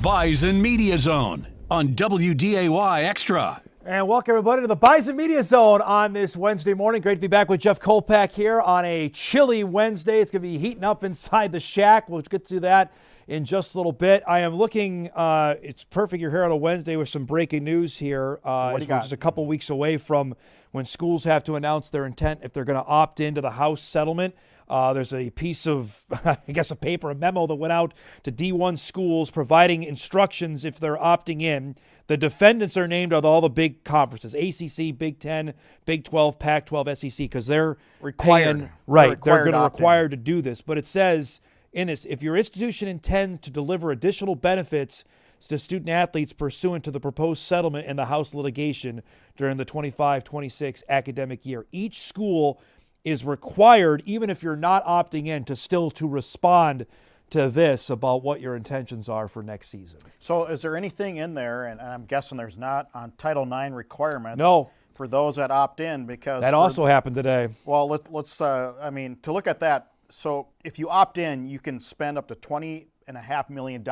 Bison Media Zone on WDAY Extra. And welcome everybody to the Bison Media Zone on this Wednesday morning. Great to be back with Jeff Kolpack here on a chilly Wednesday. It's going to be heating up inside the shack. We'll get to that in just a little bit. I am looking, it's perfect you're here on a Wednesday with some breaking news here. What do you got? Just a couple weeks away from when schools have to announce their intent if they're going to opt into the House settlement. There's a piece of, I guess, a paper, a memo that went out to D1 schools providing instructions if they're opting in. The defendants are named are all the big conferences, ACC, Big 10, Big 12, Pac-12, SEC, because they're required. They're going to require to do this. But it says in this, if your institution intends to deliver additional benefits to student athletes pursuant to the proposed settlement in the House litigation during the 25-26 academic year, each school is required, even if you're not opting in, to respond to this about what your intentions are for next season. So is there anything in there, and I'm guessing there's not, on Title IX requirements No. for those that opt in? Because That also happened today. Well, let's I mean, to look at that, so if you opt in, you can spend up to $20.5 million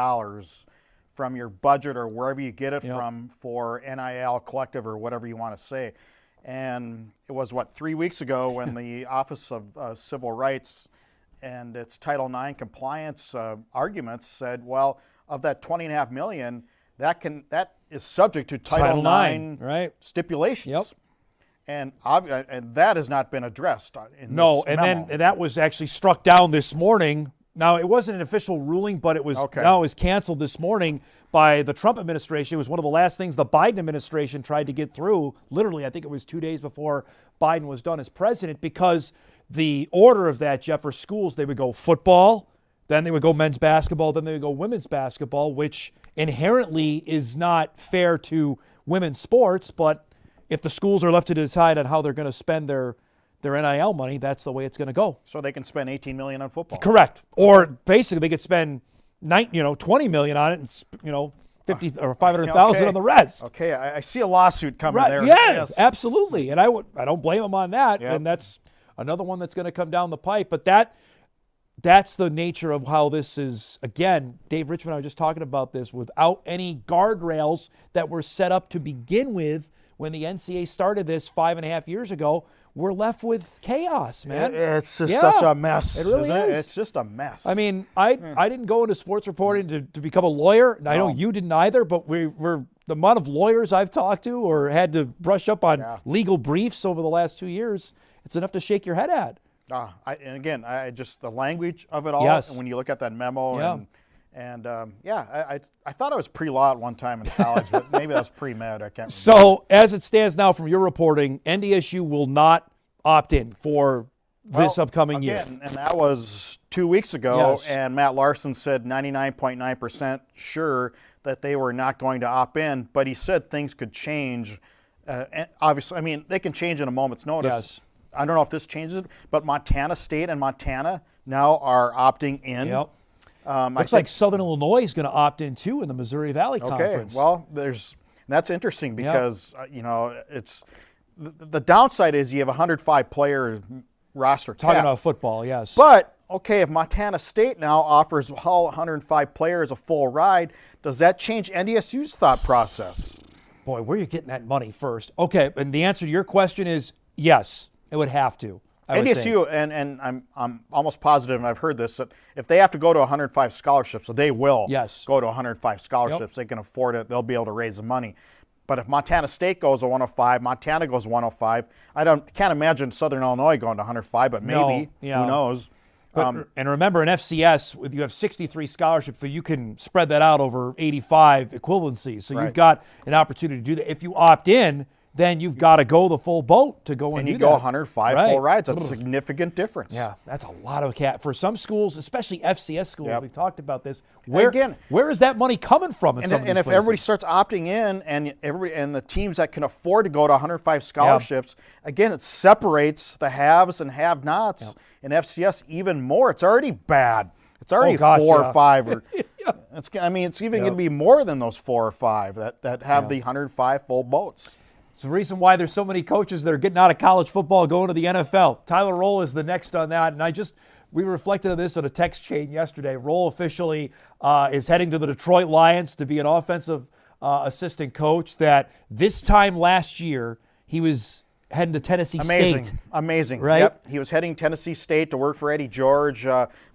from your budget or wherever you get it from for NIL collective or whatever you want to say. And it was, 3 weeks ago when the Office of Civil Rights and its Title IX compliance arguments said, well, of that $20.5 million, that is subject to Title IX stipulations. Yep. And that has not been addressed in No, this and memo. then that was actually struck down this morning. Now, it wasn't an official ruling, but it was now it was canceled this morning by the Trump administration. It was one of the last things the Biden administration tried to get through. Literally, I think it was 2 days before Biden was done as president, because the order of that, Jeff, for schools, they would go football, then they would go men's basketball, then they would go women's basketball, which inherently is not fair to women's sports. But if the schools are left to decide on how they're going to spend their NIL money, that's the way it's going to go. So they can spend $18 million on football. Correct. Or basically they could spend $20 million on it and 50 or 500,000 on the rest. Okay, I see a lawsuit coming there. Yes, absolutely. And I don't blame them on that. Yep. And that's another one that's going to come down the pipe. But that's the nature of how this is. Again, Dave Richmond, I was just talking about this, without any guardrails that were set up to begin with when the NCAA started this 5.5 years ago. We're left with chaos, man. It's just such a mess. It really isn't is. it? It's just a mess. I mean, I didn't go into sports reporting to become a lawyer. I know you didn't either, but we're the amount of lawyers I've talked to or had to brush up on legal briefs over the last 2 years, it's enough to shake your head at. And again, I just the language of it all. Yes. And when you look at that memo, I thought I was pre-law at one time in college, but maybe that's pre-med. I can't remember. So as it stands now from your reporting, NDSU will not opt in for this upcoming year. And that was 2 weeks ago, and Matt Larson said 99.9% sure that they were not going to opt in, but he said things could change. And obviously, I mean, they can change in a moment's notice. Yes. I don't know if this changes it, but Montana State and Montana now are opting in. Yep. Looks like Southern Illinois is going to opt in too in the Missouri Valley Conference. Well, that's interesting because it's the downside is you have 105 player roster cap. Talking about football, yes. But if Montana State now offers all 105 players a full ride, does that change NDSU's thought process? Boy, where are you getting that money first? Okay, and the answer to your question is yes, it would have to. NDSU, and I'm almost positive, and I've heard this, that if they have to go to 105 scholarships, so they will go to 105 scholarships, they can afford it, they'll be able to raise the money. But if Montana State goes to 105, Montana goes to 105, can't imagine Southern Illinois going to 105, but maybe, who knows. But, and remember, in FCS, you have 63 scholarships, but you can spread that out over 85 equivalencies. So you've got an opportunity to do that. If you opt in, then you've got to go the full boat to go and do that. And you go 105 full rides. That's a significant difference. Yeah, that's a lot of for some schools, especially FCS schools. We talked about this. Where is that money coming from in some of these and if places? everybody starts opting in, and the teams that can afford to go to 105 scholarships, again, it separates the haves and have-nots in FCS even more. It's already bad. It's already 4 or 5. Or, it's even going to be more than those 4 or 5 that have the 105 full boats. It's the reason why there's so many coaches that are getting out of college football going to the NFL. Tyler Roll is the next on that. And we reflected on this on a text chain yesterday. Roll officially is heading to the Detroit Lions to be an offensive assistant coach. That this time last year, he was heading to Tennessee State. Amazing. Right? Yep. He was heading Tennessee State to work for Eddie George.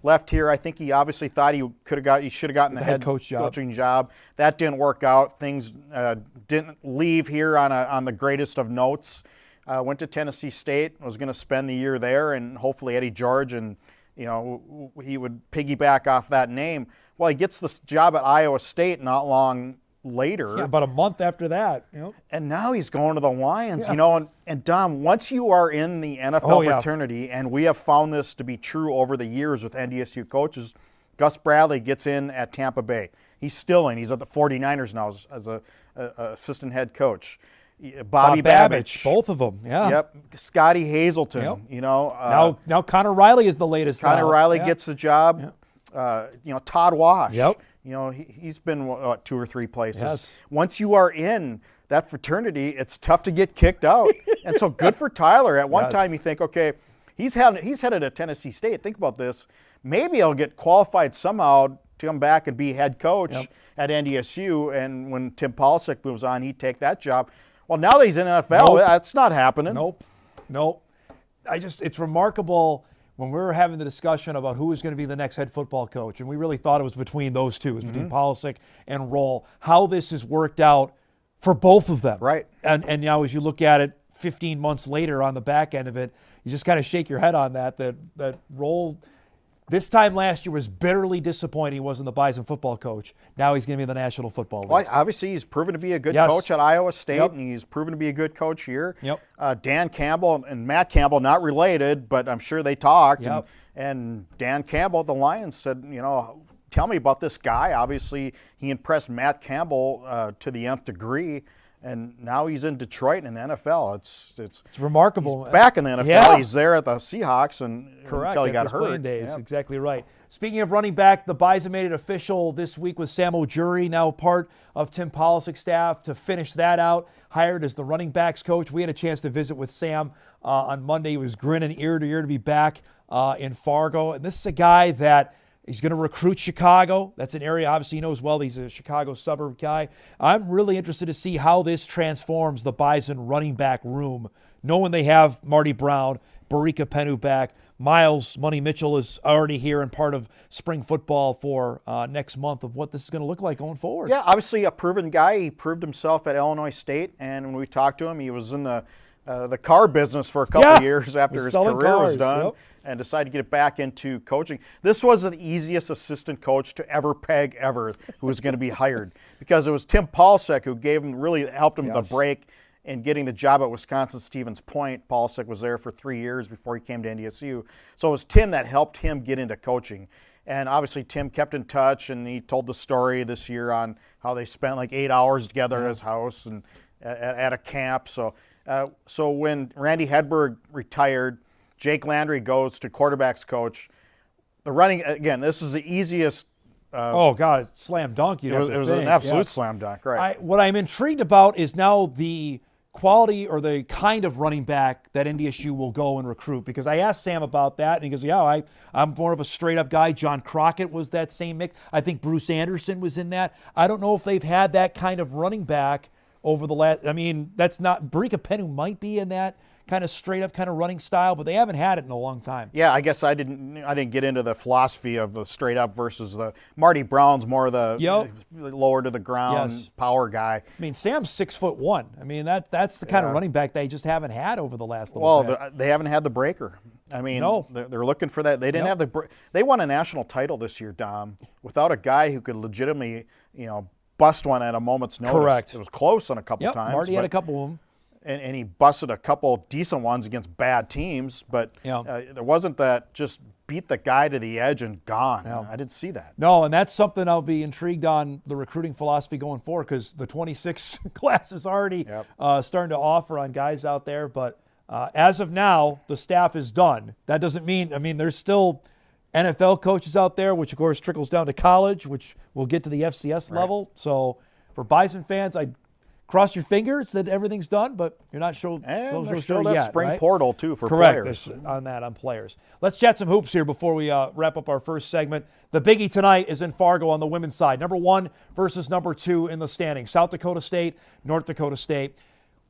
Left here. I think he obviously thought he should have gotten the head coaching job. That didn't work out. Things didn't leave here on the greatest of notes. Went to Tennessee State. Was going to spend the year there, and hopefully Eddie George and he would piggyback off that name. Well, he gets this job at Iowa State not long later. Yeah, about a month after that. And now he's going to the Lions, and Dom, once you are in the NFL fraternity, and we have found this to be true over the years with NDSU coaches, Gus Bradley gets in at Tampa Bay. He's still in. He's at the 49ers now as a assistant head coach. Bobby Babich. Both of them, yeah. Yep. Scotty Hazelton, Now Connor Riley is the latest. Connor Riley gets the job. Yeah. Todd Wash. Yep. He's been 2 or 3 places. Yes. Once you are in that fraternity, it's tough to get kicked out. And so good for Tyler. At one time you think, okay, he's headed to Tennessee State. Think about this. Maybe he'll get qualified somehow to come back and be head coach at NDSU. And when Tim Polisic moves on, he'd take that job. Well, now that he's in the NFL, that's not happening. Nope. It's remarkable when we were having the discussion about who was going to be the next head football coach, and we really thought it was between those two, between Polisic and Roll, how this has worked out for both of them. Right. And now as you look at it 15 months later on the back end of it, you just kind of shake your head on that Roll this time last year was bitterly disappointed he wasn't the Bison football coach. Now he's going to be in the National Football League. Well, obviously he's proven to be a good coach at Iowa State, and he's proven to be a good coach here. Dan Campbell and Matt Campbell, not related, but I'm sure they talked. And Dan Campbell at the Lions said, tell me about this guy. Obviously, he impressed Matt Campbell to the nth degree. And now he's in Detroit in the NFL. It's remarkable. He's back in the NFL. Yeah. He's there at the Seahawks until he got hurt. Playing days. Exactly right. Speaking of running back, the Bison made it official this week with Sam Ojuri, now part of Tim Polisic's staff, to finish that out. Hired as the running backs coach. We had a chance to visit with Sam on Monday. He was grinning ear to ear to be back in Fargo. And this is a guy that he's going to recruit Chicago. That's an area obviously he knows well. He's a Chicago suburb guy. I'm really interested to see how this transforms the Bison running back room, knowing they have Marty Brown, Barika Penu back. Miles Money Mitchell is already here and part of spring football for next month of what this is going to look like going forward. Yeah, obviously a proven guy. He proved himself at Illinois State, and when we talked to him, he was in the car business for a couple of years after his career was done. And decided to get it back into coaching. This was the easiest assistant coach to ever peg ever who was going to be hired, because it was Tim Polisic who helped him the break in getting the job at Wisconsin Stevens Point. Polisic was there for 3 years before he came to NDSU. So it was Tim that helped him get into coaching. And obviously Tim kept in touch, and he told the story this year on how they spent like 8 hours together at his house and at a camp. So when Randy Hedberg retired, Jake Landry goes to quarterbacks coach. The running, again, this is the easiest. Slam dunk. It was an absolute slam dunk, right? What I'm intrigued about is now the quality or the kind of running back that NDSU will go and recruit. Because I asked Sam about that, and he goes, I'm more of a straight-up guy. John Crockett was that same mix. I think Bruce Anderson was in that. I don't know if they've had that kind of running back over the last – that's not – Barika Penu might be in that kind of straight up kind of running style, but they haven't had it in a long time. Yeah, I guess I didn't get into the philosophy of the straight up versus the Marty Brown's more the lower to the ground power guy. Sam's 6'1". That's the kind of running back they just haven't had over the last little bit. They haven't had the breaker. They're looking for that. They didn't have they won a national title this year, Dom, without a guy who could legitimately, bust one at a moment's notice. Correct. It was close on a couple times. Marty had a couple of them. And he busted a couple decent ones against bad teams, but there wasn't that just beat the guy to the edge and gone. I didn't see that. No, and that's something I'll be intrigued on the recruiting philosophy going forward, because the 26 class is already starting to offer on guys out there. But as of now, the staff is done. That doesn't mean, there's still NFL coaches out there, which of course trickles down to college, which will get to the FCS level. So for Bison fans, cross your fingers that everything's done, but you're not sure. And there's sure still that yet, spring right? portal, too, for Correct. players. On players. Let's chat some hoops here before we wrap up our first segment. The biggie tonight is in Fargo on the women's side. Number 1 versus number 2 in the standings. South Dakota State, North Dakota State.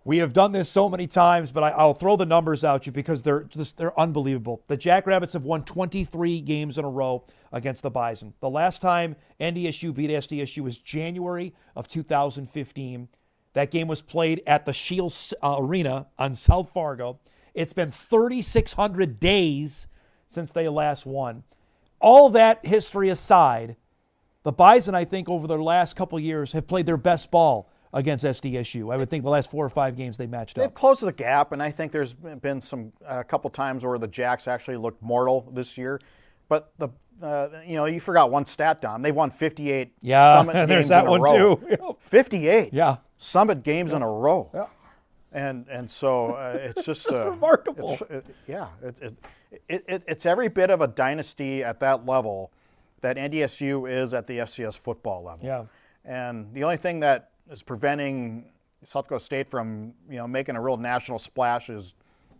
We have done this so many times, but I'll throw the numbers out you because they're unbelievable. The Jackrabbits have won 23 games in a row against the Bison. The last time NDSU beat SDSU was January of 2015. That game was played at the Shields Arena on South Fargo. It's been 3,600 days since they last won. All that history aside, the Bison, I think, over their last couple years have played their best ball against SDSU. I would think the last 4 or 5 games they matched up. They've closed the gap, and I think there's been a couple times where the Jacks actually looked mortal this year. But you forgot one stat, Dom. They've won 58 Summit games there's that in a one row. too. 58 Summit games in a row. Yeah. And so it's just remarkable. It's every bit of a dynasty at that level that NDSU is at the FCS football level. Yeah. And the only thing that is preventing South Dakota State from making a real national splash is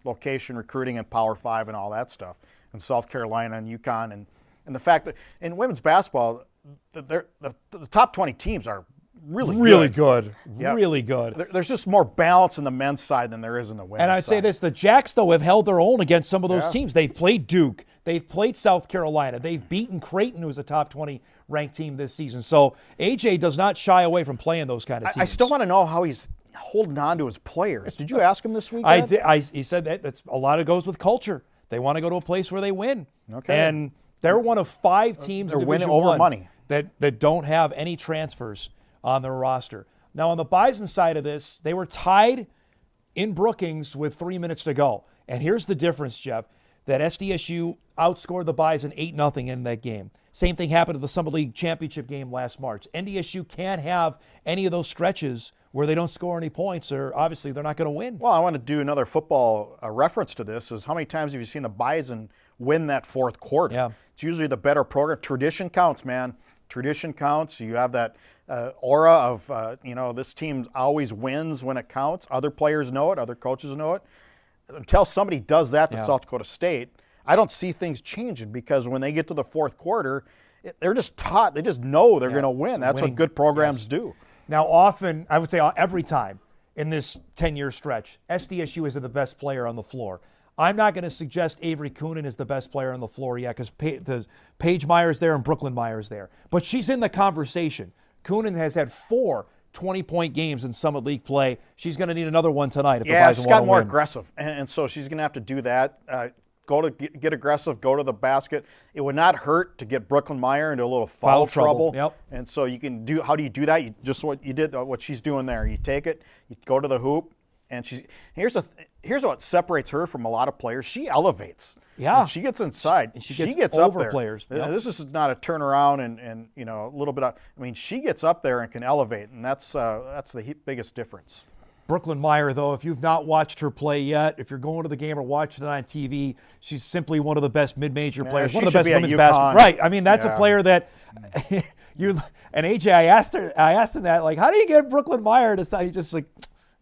location, recruiting, and Power 5 and all that stuff, and South Carolina and UConn, and the fact that in women's basketball, the top 20 teams are really good. Yep. Really good. There's just more balance in the men's side than there is in the women's And I'd side. say this, the Jacks, though, have held their own against some of those teams. They've played Duke. They've played South Carolina. They've beaten Creighton, who's a top 20 ranked team this season. So AJ does not shy away from playing those kind of teams. I still want to know how he's holding on to his players. Did you ask him this week? I did. He said that's a lot of it goes with culture. They want to go to a place where they win. Okay. And they're one of 5 teams They're in winning Division over I money. that don't have any transfers on their roster. Now, on the Bison side of this, they were tied in Brookings with 3 minutes to go. And here's the difference, Jeff, that SDSU outscored the Bison 8-0 in that game. Same thing happened at the Summit League Championship game last March. NDSU can't have any of those stretches where they don't score any points, or obviously they're not going to win. Well, I want to do another football reference to this, is how many times have you seen the Bison win that fourth quarter? Yeah. It's usually the better program. Tradition counts, man. Tradition counts. You have that aura of, this team always wins when it counts. Other players know it. Other coaches know it. Until somebody does that to South Dakota State, I don't see things changing, because when they get to the fourth quarter, they're just taught. They just know they're going to win. That's what good programs do. Now, often, I would say every time in this 10-year stretch, SDSU is the best player on the floor. I'm not going to suggest Avery Coonan is the best player on the floor yet, because Paige Meyer's there and Brooklyn Meyer's there. But she's in the conversation. Coonan has had 4 20-point games in Summit League play. She's going to need another one tonight if the Bison want to win. She's got more aggressive, and so she's going to have to do that. Get aggressive, go to the basket. It would not hurt to get Brooklyn Meyer into a little foul trouble. Yep. And so you can do. How do you do that? You just what you did, what she's doing there. You take it, you go to the hoop, and here's what separates her from a lot of players. She elevates. Yeah. She gets inside. And she gets over up there. players. Yep. This is not a turnaround and a little bit. She gets up there and can elevate, and that's the biggest difference. Brooklyn Meyer, though, if you've not watched her play yet, if you're going to the game or watching it on TV, she's simply one of the best mid-major players, one of the best women's basketball. Right. That's a player that you and AJ. I asked him that, like, how do you get Brooklyn Meyer to start? He just like,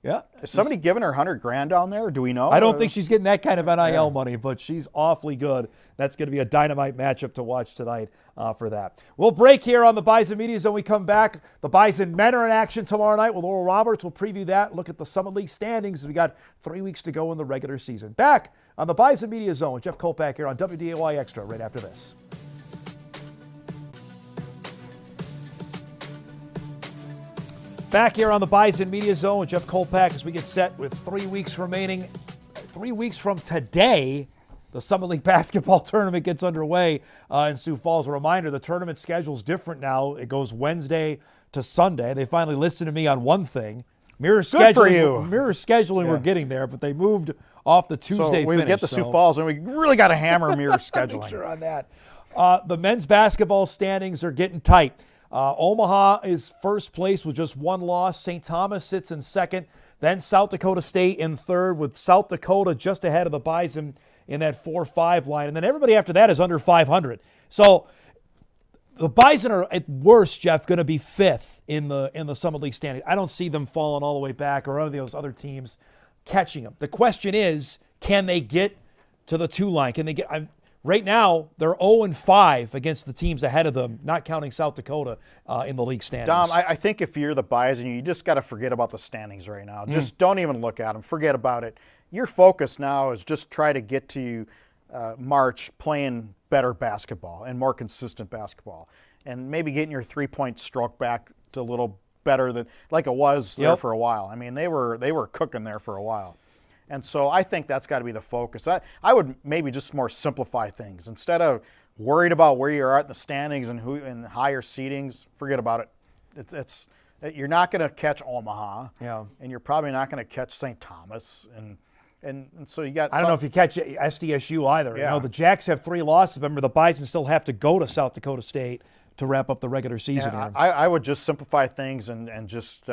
yeah. Is somebody giving her $100,000 down there? Do we know? I don't think she's getting that kind of NIL money, but she's awfully good. That's going to be a dynamite matchup to watch tonight for that. We'll break here on the Bison Media Zone. We come back. The Bison men are in action tomorrow night with Oral Roberts. We'll preview that, look at the Summit League standings. We got 3 weeks to go in the regular season. Back on the Bison Media Zone with Jeff Kolpak here on WDAY Extra right after this. Back here on the Bison Media Zone with Jeff Kolpak as we get set with 3 weeks remaining. 3 weeks from today, the Summit League basketball tournament gets underway in Sioux Falls. A reminder, the tournament schedule is different now. It goes Wednesday to Sunday. They finally listened to me on one thing. Mirror scheduling, we're getting there, but they moved off the Tuesday so we finish. get to Sioux Falls, and we really got to hammer mirror scheduling. Make sure on that. The men's basketball standings are getting tight. Omaha is first place with just 1 loss. St. Thomas sits in second. Then South Dakota State in third, with South Dakota just ahead of the Bison in that 4-5 line. And then everybody after that is under 500. So the Bison are, at worst, Jeff, going to be 5th in the Summit League standings. I don't see them falling all the way back or any of those other teams catching them. The question is, can they get to the 2 line? Can they get? Right now, they're 0-5 against the teams ahead of them, not counting South Dakota in the league standings. Dom, I think if you're the Bison, you just got to forget about the standings right now. Just don't even look at them. Forget about it. Your focus now is just try to get to March playing better basketball and more consistent basketball, and maybe getting your 3-point stroke back to a little better than like it was there for a while. I mean, they were cooking there for a while. And so I think that's got to be the focus. I would maybe just more simplify things. Instead of worried about where you're at in the standings and who in higher seedings, forget about it. You're not going to catch Omaha, and you're probably not going to catch St. Thomas, and so you got. I don't know if you catch SDSU either. Yeah. You know, the Jacks have 3 losses. Remember, the Bison still have to go to South Dakota State to wrap up the regular season. Yeah, I would just simplify things and just.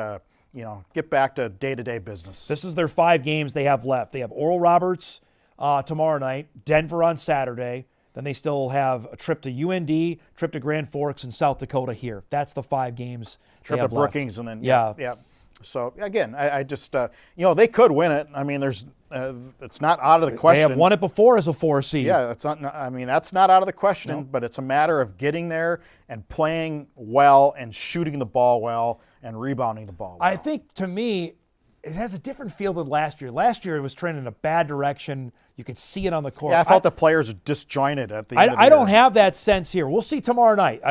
Get back to day-to-day business. This is their 5 games they have left. They have Oral Roberts tomorrow night, Denver on Saturday. Then they still have a trip to UND, trip to Grand Forks, and South Dakota here. That's the 5 games trip they have to Brookings, left. And then yeah. So again, I just they could win it. I mean, it's not out of the question. They have won it before as a 4 seed. Yeah, it's not. I mean, that's not out of the question. But it's a matter of getting there and playing well and shooting the ball well and rebounding the ball well. I think, to me, it has a different feel than last year. Last year, it was trending in a bad direction. You could see it on the court. Yeah, I felt the players are disjointed at the end of the I year. don't have that sense here. We'll see tomorrow night.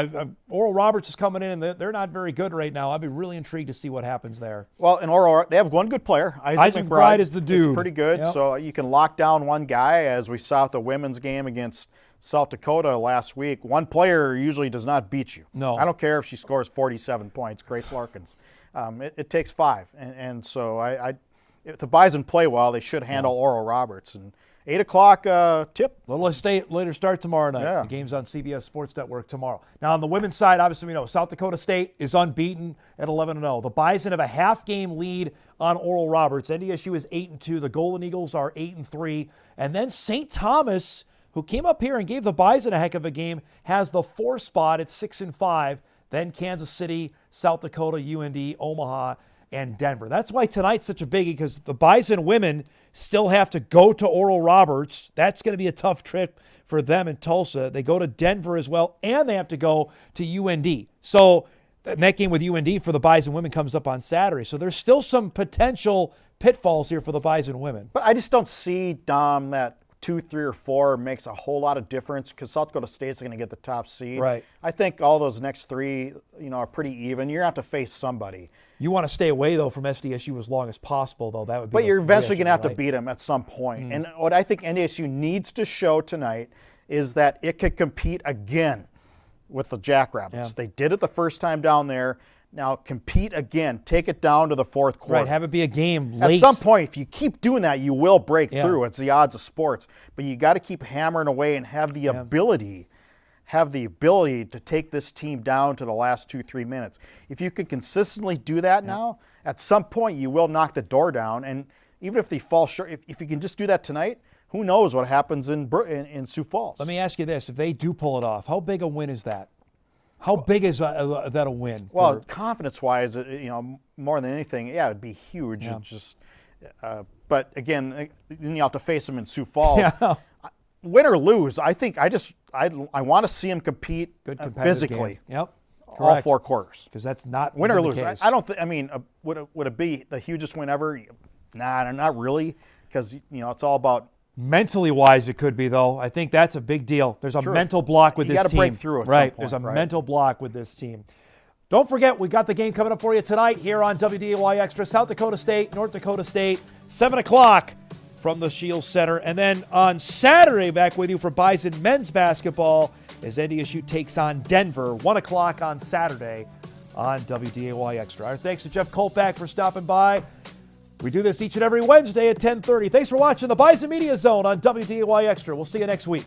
Oral Roberts is coming in, and they're not very good right now. I'd be really intrigued to see what happens there. Well, in Oral, they have one good player. Isaac McBride is the dude. It's pretty good, so you can lock down one guy, as we saw at the women's game against South Dakota last week. One player usually does not beat you. No. I don't care if she scores 47 points, Grace Larkins. It takes 5, and so if the Bison play well, they should handle Oral Roberts. And 8 o'clock tip. Later start tomorrow night. Yeah. The game's on CBS Sports Network tomorrow. Now, on the women's side, obviously we know South Dakota State is unbeaten at 11-0. The Bison have a half-game lead on Oral Roberts. NDSU is 8-2. The Golden Eagles are 8-3. And then St. Thomas, who came up here and gave the Bison a heck of a game, has the 4 spot at 6-5. Then Kansas City, South Dakota, UND, Omaha, and Denver. That's why tonight's such a biggie, because the Bison women still have to go to Oral Roberts. That's going to be a tough trip for them in Tulsa. They go to Denver as well, and they have to go to UND. So that game with UND for the Bison women comes up on Saturday. So there's still some potential pitfalls here for the Bison women. But I just don't see, Dom, that 2, 3, or 4 makes a whole lot of difference, because South Dakota State's going to get the top seed. Right. I think all those next 3, are pretty even. You're going to have to face somebody. You want to stay away, though, from SDSU as long as possible, though. That would be. But you're eventually going to have to beat them at some point. And what I think NDSU needs to show tonight is that it could compete again with the Jackrabbits. Yeah. They did it the first time down there. Now compete again. Take it down to the 4th quarter. Right, have it be a game late. At some point, if you keep doing that, you will break through. It's the odds of sports. But you got to keep hammering away and have the ability to take this team down to the last 2-3 minutes. If you could consistently do that now, at some point you will knock the door down. And even if they fall short, if you can just do that tonight, who knows what happens in Sioux Falls. Let me ask you this. If they do pull it off, how big a win is that? How big is that a win? Well, confidence-wise, more than anything, it'd be huge. Yeah. It just, but again, then you have to face them in Sioux Falls. Yeah. Win or lose, I think I want to see them compete physically. Game. Yep. All Correct. 4 quarters. Because that's not win or lose. the case. I don't think. I mean, would it be the hugest win ever? Nah, not really. Because it's all about. Mentally wise, it could be, though. I think that's a big deal. There's a mental block with this team. You got to break through at some point. There's a mental block with this team. Don't forget, we got the game coming up for you tonight here on WDAY Extra. South Dakota State, North Dakota State, 7 o'clock from the Shields Center. And then on Saturday, back with you for Bison men's basketball as NDSU takes on Denver, 1 o'clock on Saturday on WDAY Extra. Our thanks to Jeff Kolpak for stopping by. We do this each and every Wednesday at 10:30. Thanks for watching the Bison Media Zone on WDAY Extra. We'll see you next week.